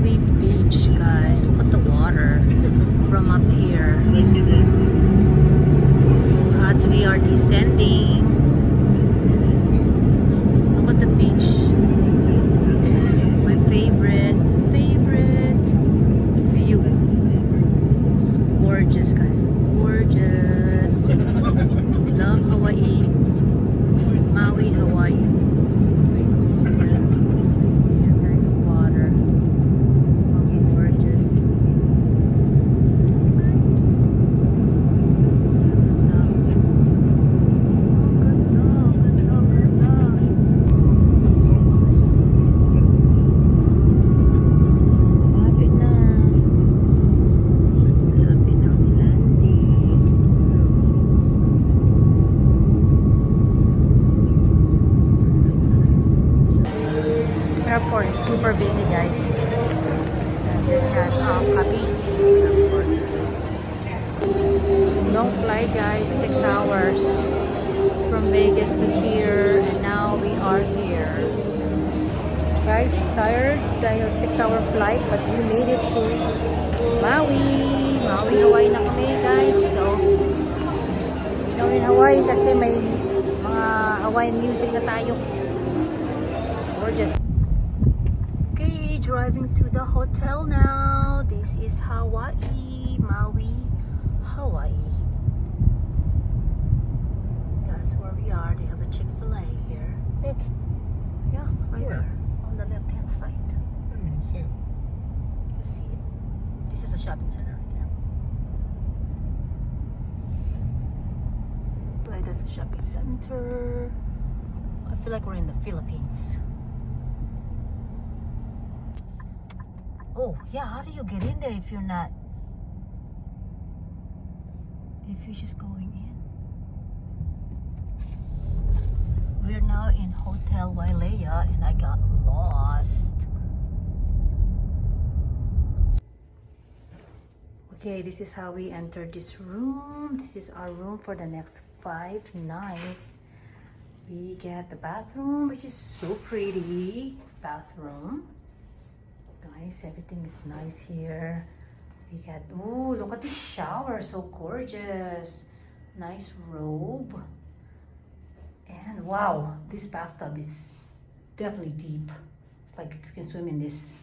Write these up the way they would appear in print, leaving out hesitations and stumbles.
Kapalua Beach, guys. Look at the water from up here. As we are descending, look at the beach. My favorite view. It's gorgeous, guys. Gorgeous. Love Hawaii. Maui, Hawaii. Airport is super busy, guys. And then Kabisi Airport. Long flight, guys. 6 hours from Vegas to here, and now we are here. Guys, tired dahil 6-hour flight, but we made it to Maui, Hawaii na kami, guys. So, you know, in Hawaii kasi may mga Hawaiian music na tayo. Gorgeous. Driving to the hotel now. This is Hawaii, Maui, Hawaii. That's where we are. They have a Chick-fil-A here. Yeah, right Where? there on the left-hand side. I don't even see it. You see it. This is a shopping center right there. Right, that's a shopping center. I feel like we're in the Philippines. Oh, yeah, how do you get in there if you're not? If you're just going in. We're now in Hotel Wailea and I got lost. Okay, this is how we entered this room. This is our room for the next 5 nights. We get the bathroom, which is so pretty. Bathroom. Guys, everything is nice here. We got, oh, look at this shower, so gorgeous. Nice robe. And wow, this bathtub is definitely deep. It's like you can swim in this.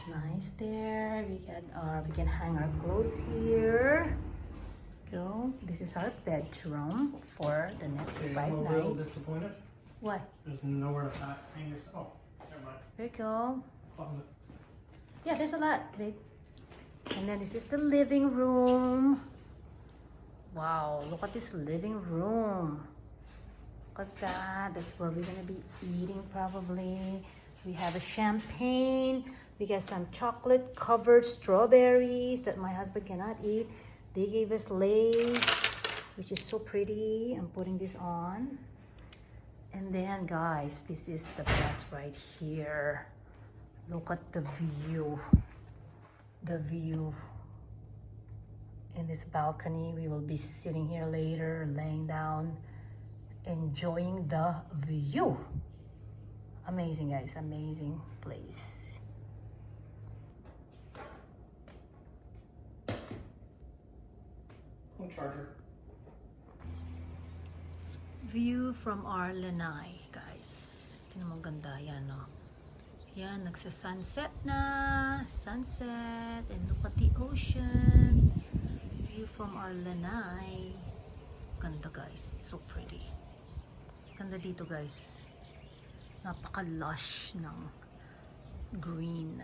Nice there. We can hang our clothes here. Go. This is our bedroom for the next 5 I'm a little nights. disappointed. What? There's nowhere to hang yourself. Oh, never mind. There you go. Closet. Yeah, there's a lot, babe. And then this is the living room. Wow, look at this living room. Look at that. That's where we're gonna be eating probably. We have a champagne. We got some chocolate covered strawberries that my husband cannot eat. They gave us Lay's, which is so pretty. I'm putting this on. And then guys, this is the best right here. Look at the view. The view. In this balcony, we will be sitting here later, laying down, enjoying the view. Amazing, guys. Amazing place. Phone charger. View from our lanai, guys. Tingnan mo, ganda yan, no? Yan, nagsa-sunset na. Sunset. And look at the ocean. View from our lanai. Ganda, guys. It's so pretty. Ganda dito, guys. Napaka-lush ng green.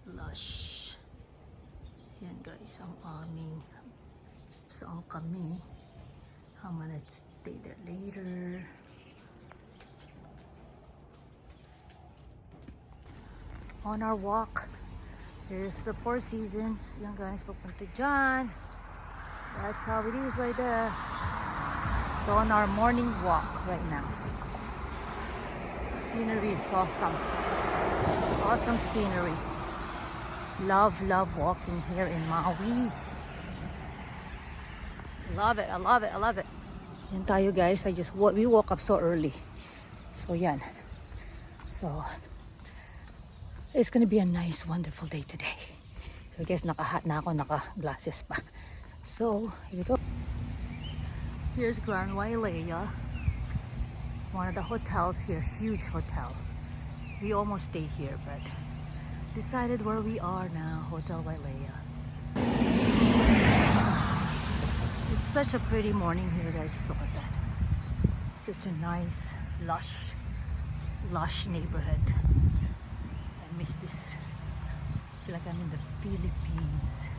Lush. Yan, guys. Ang aming saan kami. I'm gonna stay there later. On our walk, here's the Four Seasons. Yan guys, papunta dyan. That's how it is right there. So on our morning walk right now. Scenery is awesome. Awesome scenery. Love walking here in Maui. Love it, I love it, I love it. Yan tayo guys, we woke up so early. So yan. So It's gonna be a nice, wonderful day today. So I guess naka-hat na ako, naka-glasses pa. So, here we go. Here's Grand Wailea. One of the hotels here, huge hotel. We almost stayed here, but decided where we are now, Hotel Wailea. It's such a pretty morning here, guys. Look at that. Such a nice, lush neighborhood. I miss this. I feel like I'm in the Philippines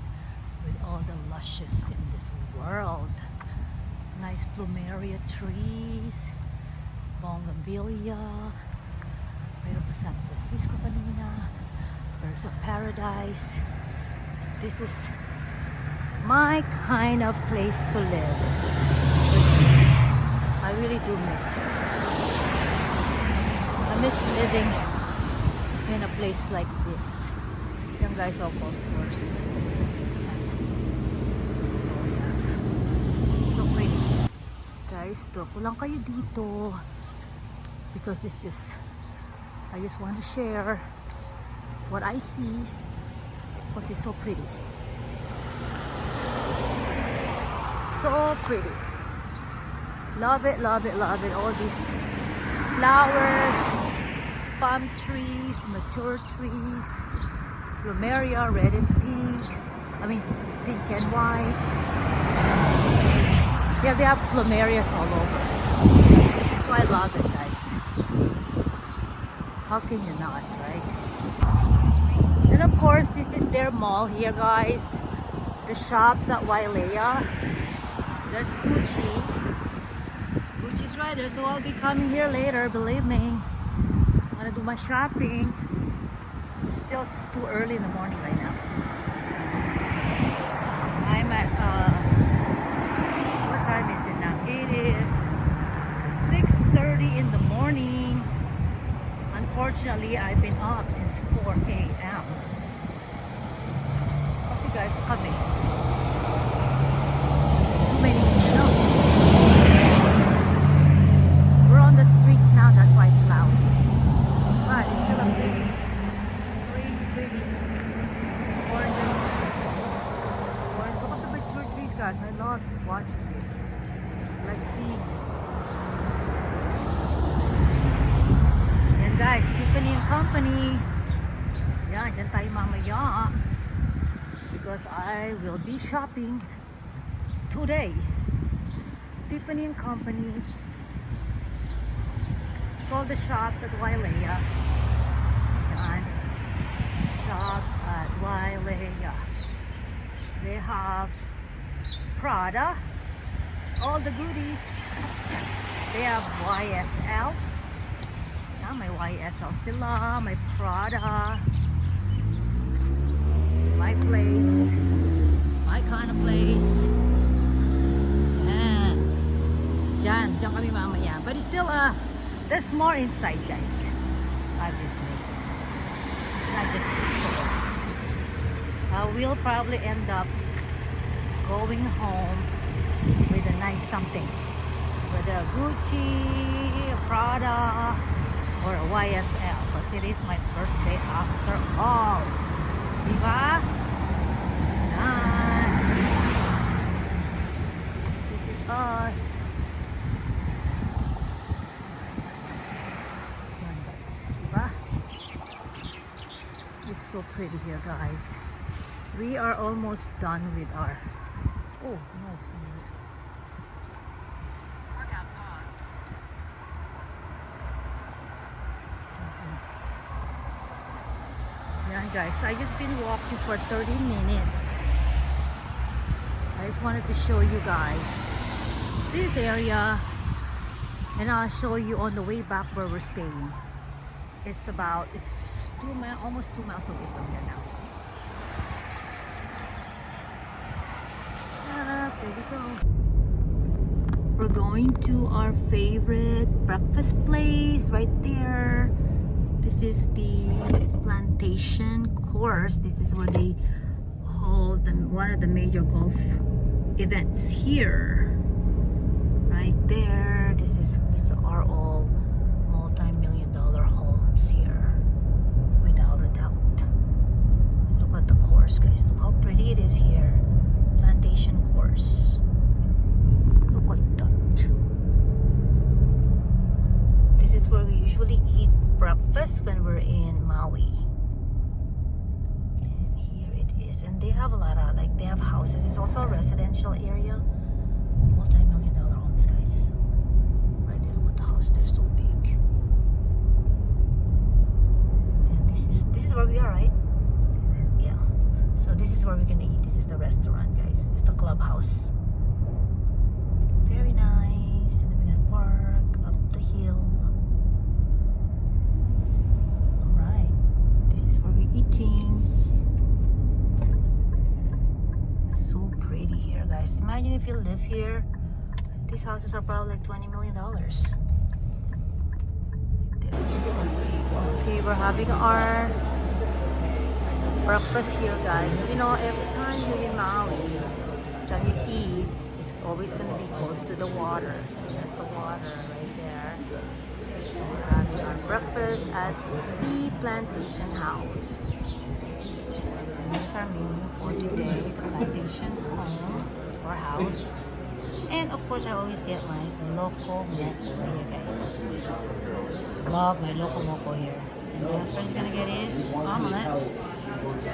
with all the luscious in this world. Nice plumeria trees, bougainvillea. Mayroon pa San Francisco kanina. There's a paradise. This is my kind of place to live. I really do miss. I miss living in a place like this. Yung guys, of course. So yeah. So pretty. Guys, tour ko lang kayo dito. Because it's just, I just want to share what I see. Because it's so pretty. So pretty. Love it, love it, love it. All these flowers, palm trees, mature trees, plumeria, red and pink. I mean, pink and white. Yeah, they have plumerias all over. So I love it, guys. How can you not, right? And of course, this is their mall here, guys. The shops at Wailea. There's Gucci. Gucci's right there, so I'll be coming here later, believe me. I'm gonna do my shopping. It's still too early in the morning right now. I'm at, what time is it now? It is 6:30 in the morning. Unfortunately, I've been up since 4 a.m. Kasi guys, kami. We're on the streets now, that's why it's loud. But it's still a pretty gorgeous. Look at the mature trees, guys. I love watching this. I like seeing it. And guys, Tiffany & Company. Yan, dyan tayo mamaya. Because I will be shopping today. Tiffany & Company. All the shops at Wailea. Yan. Shops at Wailea. They have Prada. All the goodies. They have YSL. Yeah, my YSL sila. My Prada. My place. My kind of place. And Diyan kami mamaya. But it's still there's more inside, guys. Obviously. Not just the stores. We'll probably end up going home with a nice something. Whether a Gucci, a Prada, or a YSL. Because it is my first day after all. Diba? This is us. It's so pretty here, guys. We are almost done with our... Oh, no. Workout paused. Yeah, guys, I just been walking for 30 minutes. I just wanted to show you guys this area, and I'll show you on the way back where we're staying. It's 2 miles, almost 2 miles away from here now. There we go. We're going to our favorite breakfast place right there. This is the Plantation Course. This is where they hold one of the major golf events here. Right there. These are all multi-million-dollar homes here, without a doubt. guys here. Plantation Course. Look at that. This is where we usually eat breakfast when we're in Maui. And here it is. And they have a lot of, like, they have houses. It's also a residential area. Multi-million-dollar homes, guys. Right there, look at the house. They're so big. And this is where we are, right? Yeah. So this is where we're gonna eat. This is the restaurant, guys. It's the clubhouse. Very nice. And then we're gonna park up the hill. Alright. This is where we're eating. It's so pretty here, guys. Imagine if you live here. These houses are probably like $20 million. Okay, we're having our breakfast here, guys. You know, every time you're in Maui, time you eat, it's always going to be close to the water. So there's the water right there. So we're having our breakfast at the Plantation House. And here's our menu for today, the Plantation home or house. And of course, I always get my loco moco here, guys. Love my loco moco here. And the last is gonna get is omelet,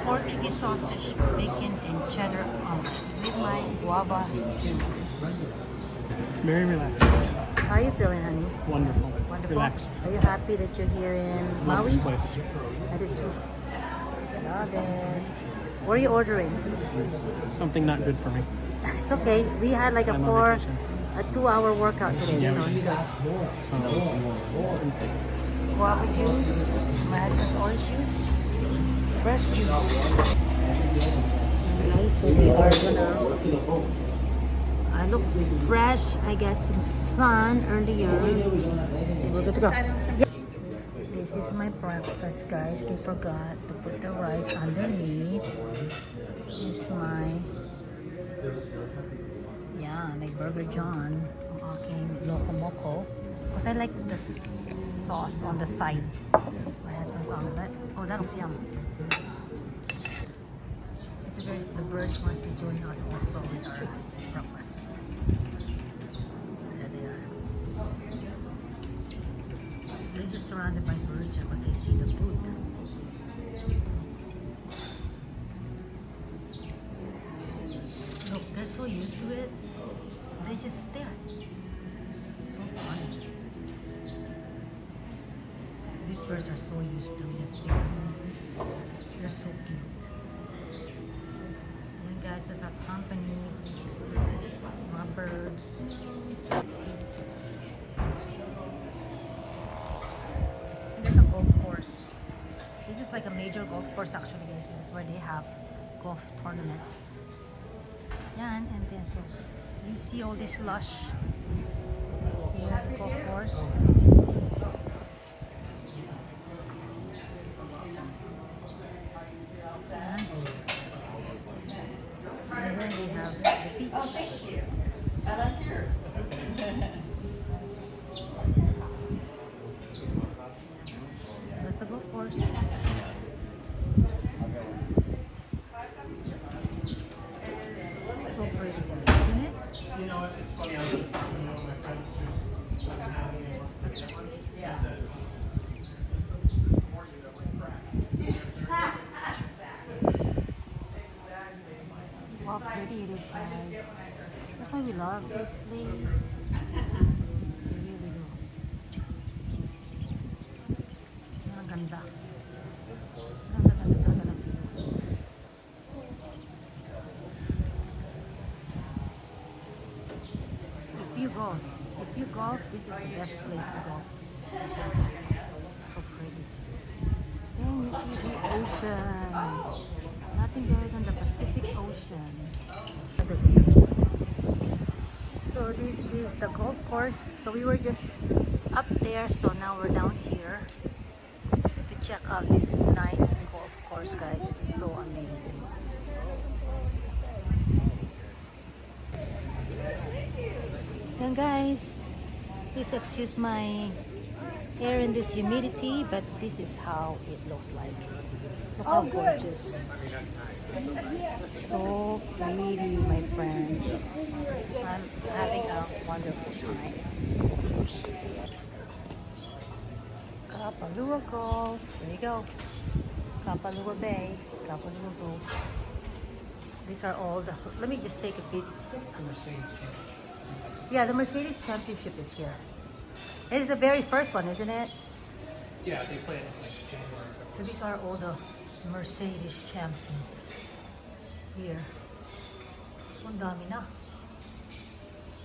Portuguese sausage, bacon, and cheddar omelet with my guava juice. Very relaxed. How are you feeling, honey? Wonderful. Wonderful. Relaxed. Are you happy that you're here in Love Maui? this place. I did too. Love it. What are you ordering? Something not good for me. It's okay. We had like I'm on vacation. a 2-hour workout today, Yeah, so we it's did. good. So, Guava juice, my husband's orange juice, fresh juice. Guys, so we are gonna. I look fresh. I got some sun earlier. So we're good to go. This is my breakfast, guys. They forgot to put the rice underneath. Here's my Burger John. Ang aking loco moco. Because I like the sauce on the side. My husband's omelet. Oh, that looks yum. The birds wants to join us also with our breakfast. There they are. They're just surrounded by birds because they see the food. Look, they're so used to it. They just stare. It's so funny. These birds are so used to this food. They're so cute. And guys, that's our company. My birds. And there's a golf course. This is like a major golf course actually. This is where they have golf tournaments. Yan, and then so you see all this lush here at the golf course. And then we have the beach. Oh, thank you. I like yours. That's the golf course. So pretty, isn't it? you know what? It's funny. I was just talking to one of my friends who's doesn't have any and wants to get one. Yeah. I said, there's some more you don't like crack. How pretty it is, guys. That's why we love this place. We really do. Ang ganda. Ang ganda talaga ng view. If you golf, this is the best place to golf. So pretty. Then you see the ocean. Nothing better than the Pacific Ocean. So this is the golf course. So we were just up there, so now we're down here to check out this nice golf course, guys. It's so amazing. Yan guys, please excuse my here in this humidity, but this is how it looks like. Look how gorgeous. So pretty, my friends. I'm having a wonderful time. Kapalua Gulf. There you go. Kapalua Bay. Kapalua Gulf. These are all the... Let me just take a peek. Yeah, the Mercedes Championship is here. It's the very first one, isn't it? Yeah, they play it in like January. So these are all the Mercedes champions here. So ang dami na.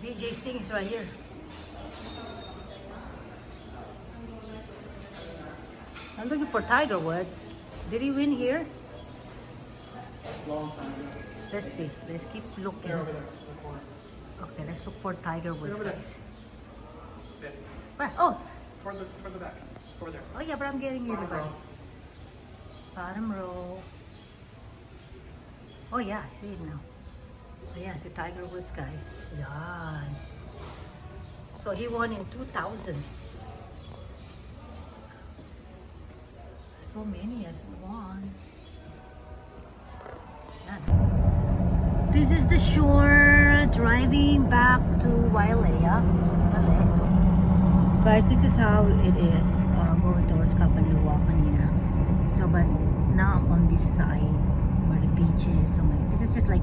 VJ Singh is right here. I'm looking for Tiger Woods. Did he win here? Long time ago. Let's see. Let's keep looking. They're over there in the corner. Okay, let's look for Tiger Woods, Over there. guys. There. Where? Oh, Toward the back. Over there. oh yeah, but I'm getting Bottom everybody. row. Bottom row. Oh yeah, I see it now. Oh yeah, it's the Tiger Woods, guys. Yan. So he won in 2000. So many has won. Yan. This is the shore, driving back to Wailea. Guys, this is how it is going towards Kapalua kanina. So, but now I'm on this side where the beach is. So, this is just like,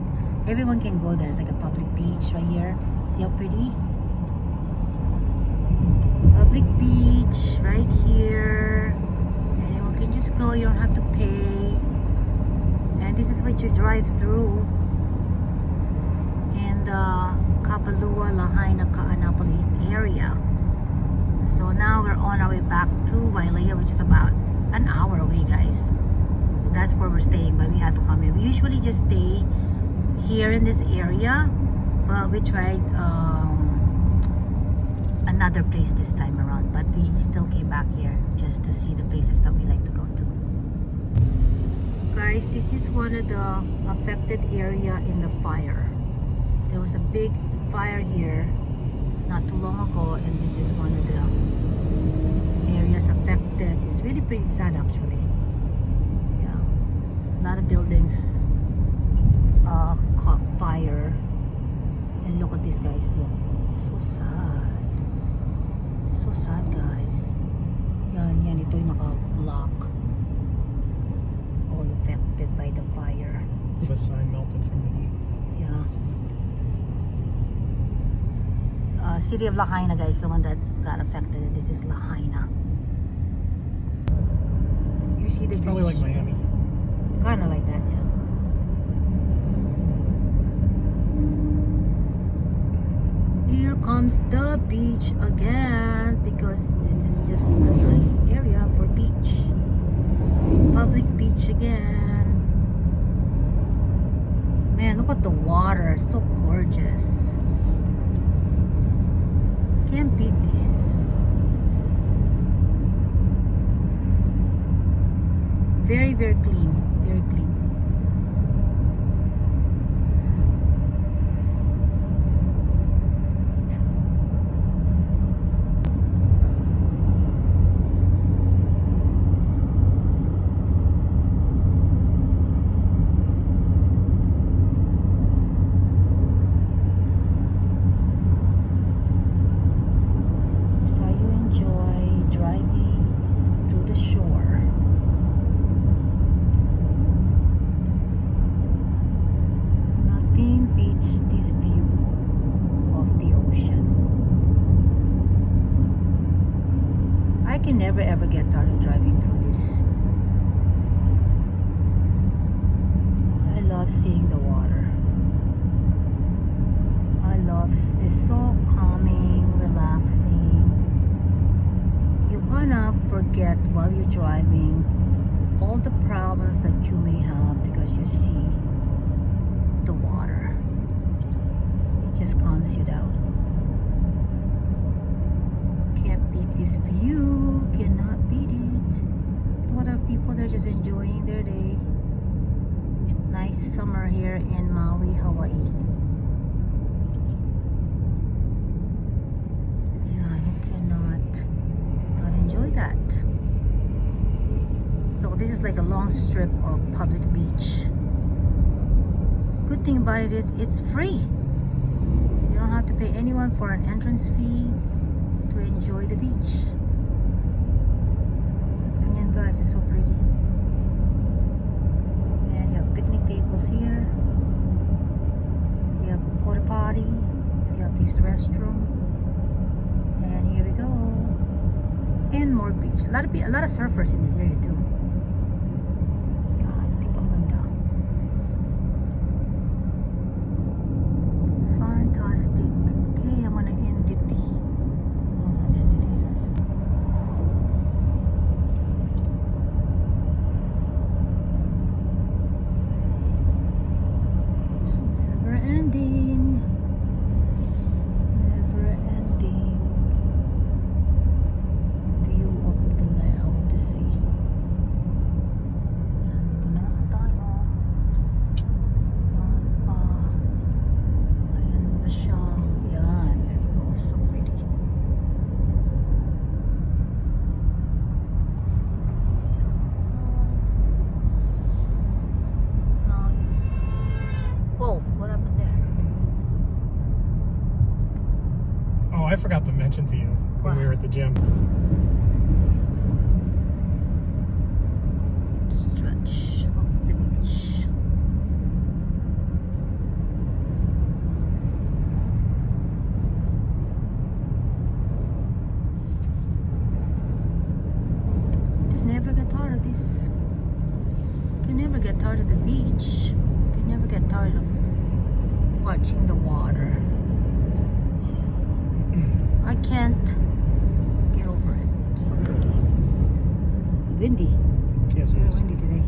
everyone can go there. It's like a public beach right here. See how pretty? Public beach right here. Anyone can just go, you don't have to pay. And this is what you drive through in the Kapalua, Lahaina, Kaanapali area. So now we're on our way back to Wailea, which is about an hour away, guys. That's where we're staying, but we had to come here. We usually just stay here in this area, but we tried another place this time around, but we still came back here just to see the places that we like to go to. Guys, this is one of the affected area in the fire. There was a big fire here not too long ago, and this is one of the areas affected. It's really pretty sad, actually. Yeah, a lot of buildings caught fire, and look at this, guys. Look, it's so sad. So sad, guys. Yan, ito yung naka-block. All affected by the fire. The sign melted from the heat. Yeah. City of Lahaina, guys, the one that got affected. This is Lahaina. You see the beach? Probably like Miami. Kind of like that, yeah. Here comes the beach again, because this is just a nice area for beach. Public beach again. Man, look at the water. It's so gorgeous. Can't beat this. Very, very clean. Very clean. I can never ever get tired of driving through this. I love seeing the water. It's so calming, relaxing. You kinda forget while you're driving all the problems that you may have because you see the water. It just calms you down. Can't beat this view, cannot beat it. What are people, they're just enjoying their day. Nice summer here in Maui, Hawaii. Yeah, you cannot not enjoy that. So this is like a long strip of public beach. Good thing about it is it's free. You don't have to pay anyone for an entrance fee to enjoy the beach. Ganyan guys, it's so pretty. And you have picnic tables here. You have porta potty. You have to use the restroom. And here we go. And more beach. A lot of surfers in this area too. Yan, di ba ang ganda? Fantastic. Okay, I'm gonna end it. Oh, I'm gonna end it here. It's never ending. Never ending view of the sea. Yan, dito na tayo. Yan pa. Ayan pa siya. Yan. There we go. So pretty. Whoa, what happened there? Oh, I forgot to mention to you when we were at the gym. Stretch of the beach. Just never get tired of this. Can never get tired of the beach. Can never get tired of watching the water. I can't get over it. It's so pretty. Windy. Yes, it Very is. windy today.